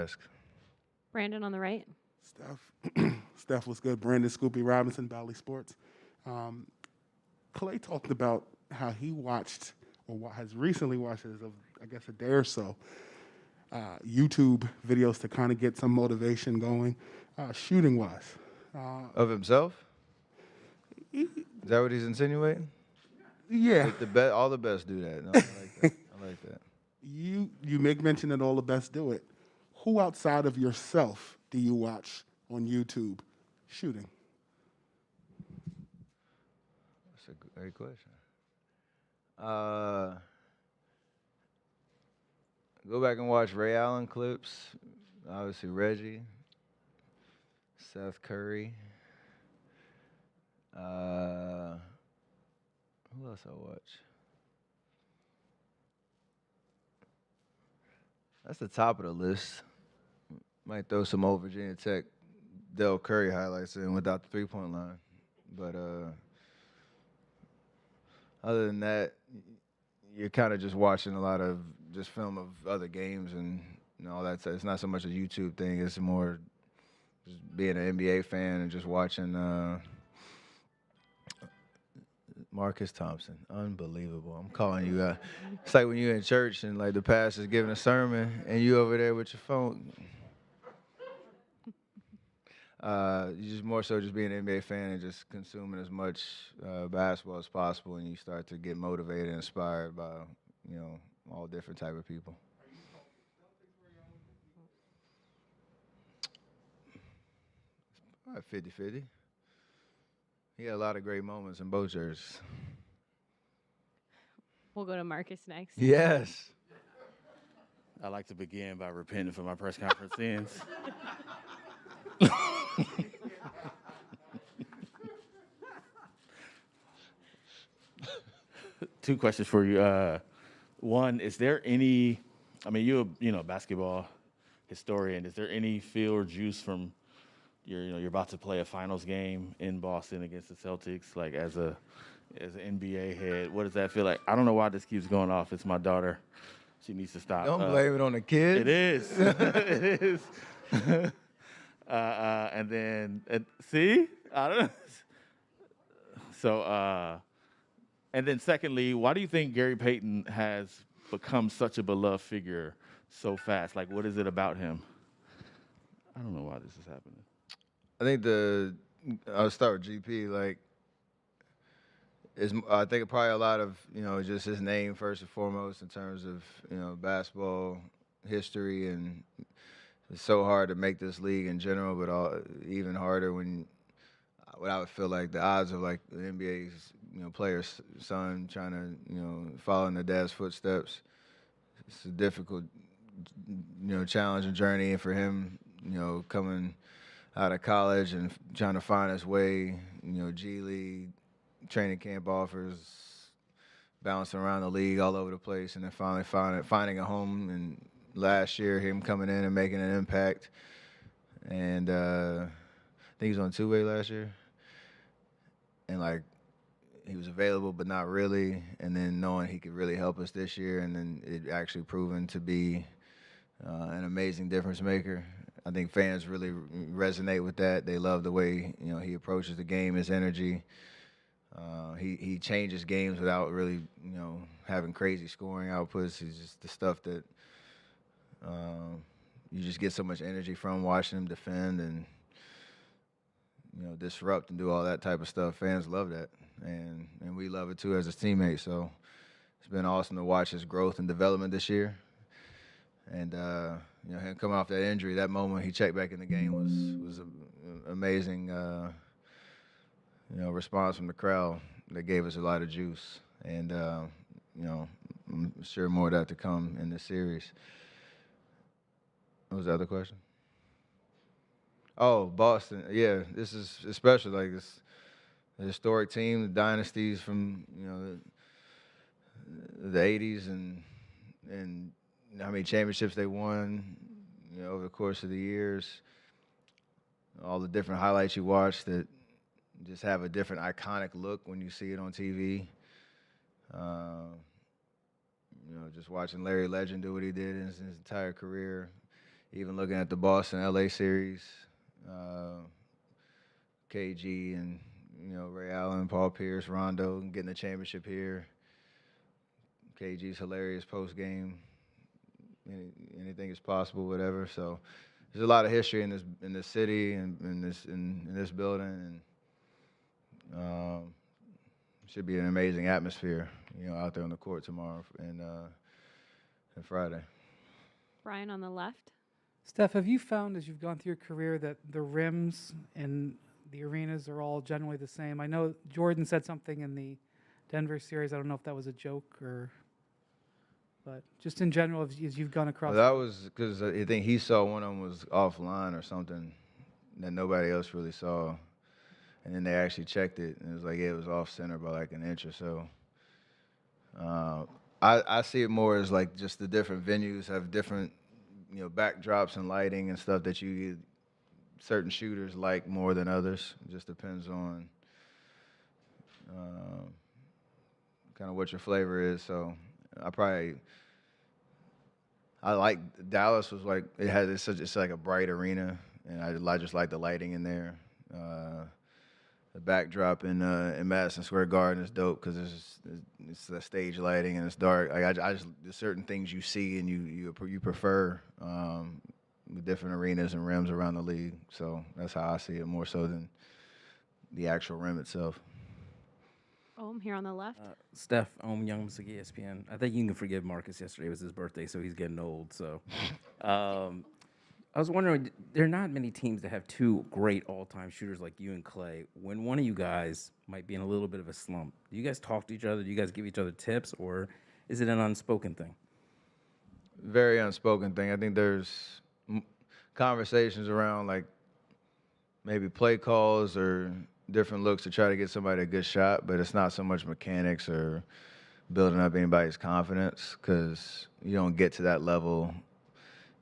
ask. Brandon on the right. Steph. Steph was good. Brandon Scoopy Robinson, Valley Sports. Clay talked about how he watched, or has recently watched, as of, I guess, a day or so, YouTube videos to kind of get some motivation going, shooting wise. Of himself? He, Is that what he's insinuating? yeah, All the best do that. No, I like that. I like that. you make mention that all the best do it. Who outside of yourself do you watch on YouTube shooting? That's a great question. Go back and watch Ray Allen clips. Obviously Reggie, Seth Curry. Who else I watch? That's the top of the list. Might throw some old Virginia Tech Dell Curry highlights in without the three-point line. But other than that, you're kind of just watching a lot of just film of other games and all that. It's not so much a YouTube thing. It's more just being an NBA fan and just watching Marcus Thompson. Unbelievable. I'm calling you out. It's like when you're in church and like the pastor's giving a sermon and you over there with your phone. You just more so just being an NBA fan and just consuming as much basketball as possible, and you start to get motivated and inspired by, all different type of people. Probably 50-50. He had a lot of great moments in both jerseys. We'll go to Marcus next. Yes. I'd like to begin by repenting for my press conference sins. Two questions for you. One, is there any, you're a basketball historian. Is there any feel or juice from you're about to play a finals game in Boston against the Celtics, like as an NBA head? What does that feel like? I don't know why this keeps going off. It's my daughter. She needs to stop. Don't blame it on the kids. It is. It is. And then, see? I don't know. So, and then secondly, why do you think Gary Payton has become such a beloved figure so fast? Like, what is it about him? I don't know why this is happening. I think I'll start with GP. Like, I think probably a lot of, just his name first and foremost in terms of, basketball history, and it's so hard to make this league in general, but even harder when what I would feel like the odds of like the NBA's, player's son trying to, follow in their dad's footsteps. It's a difficult, challenging journey, and for him, coming out of college and trying to find his way, G League, training camp offers, bouncing around the league all over the place, and then finally finding a home. And last year, him coming in and making an impact. And I think he was on two-way last year. And, like, he was available but not really. And then knowing he could really help us this year, and then it actually proven to be an amazing difference maker. I think fans really resonate with that. They love the way, he approaches the game, his energy. He changes games without really, having crazy scoring outputs. He's just the stuff that you just get so much energy from watching him defend and, disrupt and do all that type of stuff. Fans love that, and we love it too as his teammates. So it's been awesome to watch his growth and development this year. And him coming off that injury, that moment he checked back in the game was an amazing. Response from the crowd that gave us a lot of juice. And, I'm sure more of that to come in this series. What was the other question? Oh, Boston. Yeah, this is especially like this historic team, the dynasties from, the 80s and how many championships they won, over the course of the years. All the different highlights you watch that just have a different iconic look when you see it on TV. Just watching Larry Legend do what he did in his entire career. even looking at the Boston LA series, KG and Ray Allen, Paul Pierce, Rondo getting the championship here. KG's hilarious post game. Anything is possible, whatever. So there's a lot of history in this city and in this building, and should be an amazing atmosphere, out there on the court tomorrow and Friday. Brian on the left. Steph, have you found as you've gone through your career that the rims and the arenas are all generally the same? I know Jordan said something in the Denver series. I don't know if that was a joke but just in general, as you've gone across. Well, that was because I think he saw one of them was offline or something that nobody else really saw. And then they actually checked it, and it was like, yeah, it was off center by like an inch or so. I see it more as like just the different venues have different, backdrops and lighting and stuff that certain shooters like more than others. It just depends on kind of what your flavor is. So I like Dallas was like it's like a bright arena, and I just like the lighting in there. The backdrop in Madison Square Garden is dope because it's the stage lighting and it's dark. Like I just there's certain things you see and you prefer the different arenas and rims around the league. So that's how I see it more so than the actual rim itself. I'm here on the left. Steph, Young Musiki, ESPN. I think you can forgive Marcus. Yesterday was his birthday, so he's getting old. So I was wondering, there are not many teams that have two great all-time shooters like you and Clay. When one of you guys might be in a little bit of a slump, do you guys talk to each other? Do you guys give each other tips, or is it an unspoken thing? Very unspoken thing. I think there's conversations around like maybe play calls or different looks to try to get somebody a good shot, but it's not so much mechanics or building up anybody's confidence because you don't get to that level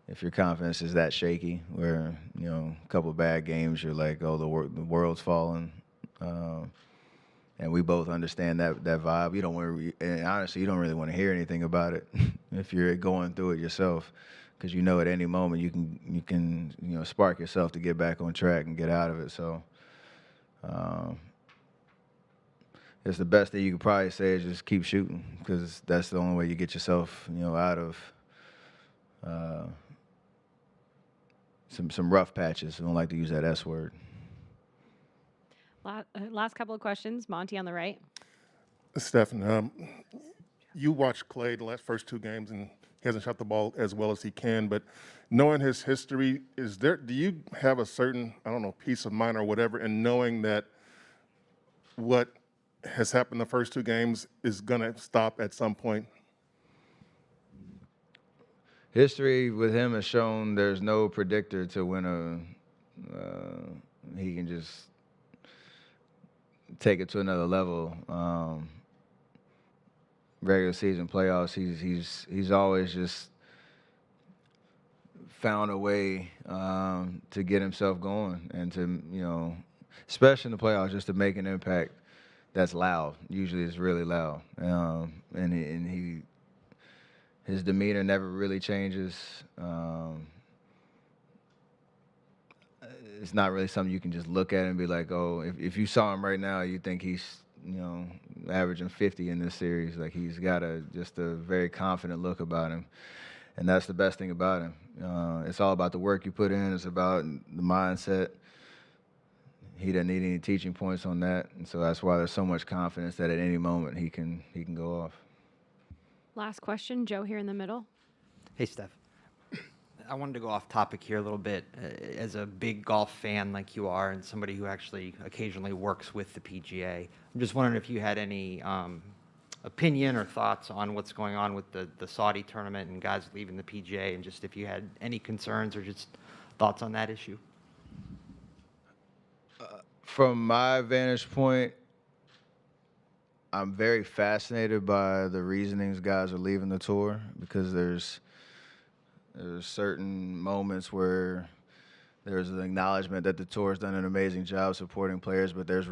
if your confidence is that shaky where, a couple of bad games, you're like, oh, the world's falling. And we both understand that vibe. You don't want to, and honestly, you don't really want to hear anything about it if you're going through it yourself, because at any moment you can spark yourself to get back on track and get out of it. So it's the best thing you could probably say is just keep shooting, because that's the only way you get yourself out of some rough patches. I don't like to use that S word. Last couple of questions. Monty on the right. Stephen, you watched Clay the first two games, and he hasn't shot the ball as well as he can. But knowing his history, do you have a certain, peace of mind or whatever, in knowing that what has happened the first two games is going to stop at some point? History with him has shown there's no predictor to when he can just take it to another level. Regular season, playoffs, he's always just found a way to get himself going and to, especially in the playoffs, just to make an impact that's loud. Usually it's really loud. And his demeanor never really changes. It's not really something you can just look at and be like, oh, if you saw him right now, you think he's, averaging 50 in this series. Like, he's got just a very confident look about him. And that's the best thing about him. It's all about the work you put in. It's about the mindset. He doesn't need any teaching points on that. And so that's why there's so much confidence that at any moment he can go off. Last question. Joe here in the middle. Hey, Steph. I wanted to go off topic here a little bit. As a big golf fan like you are, and somebody who actually occasionally works with the PGA, I'm just wondering if you had any opinion or thoughts on what's going on with the Saudi tournament and guys leaving the PGA, and just if you had any concerns or just thoughts on that issue. From my vantage point, I'm very fascinated by the reasonings guys are leaving the tour, because there's certain moments where there's an acknowledgement that the tour has done an amazing job supporting players, but there's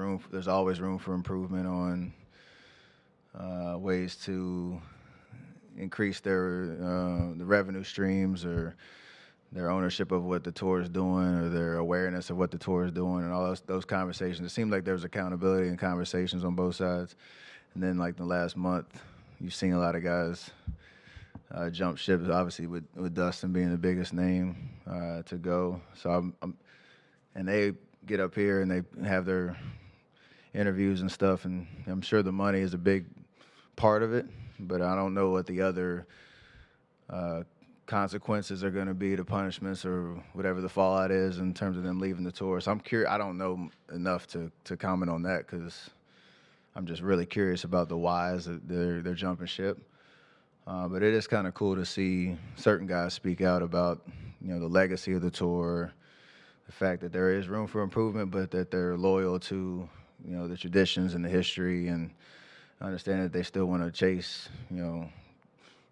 always room for improvement on ways to increase the revenue streams or their ownership of what the tour is doing or their awareness of what the tour is doing and all those conversations. It seemed like there was accountability and conversations on both sides. And then like the last month, you've seen a lot of guys jump ship, obviously with Dustin being the biggest name to go. So and they get up here and they have their interviews and stuff, and I'm sure the money is a big part of it, but I don't know what the other consequences are going to be, the punishments or whatever the fallout is in terms of them leaving the tour. So I'm curious. I don't know enough to comment on that because I'm just really curious about the whys that they're jumping ship. But it is kind of cool to see certain guys speak out about, you know, the legacy of the tour, the fact that there is room for improvement, but that they're loyal to, you know, the traditions and the history, and understand that they still want to chase, you know,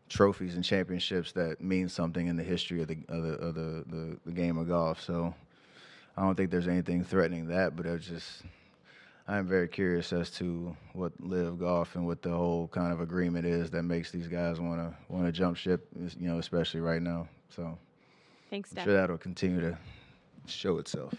trophies and championships that mean something in the history of the game of golf. So I don't think there's anything threatening that, but I'm very curious as to what Live Golf and what the whole kind of agreement is that makes these guys want to jump ship, you know, especially right now. So Thanks, I'm Steph. sure that'll continue to show itself.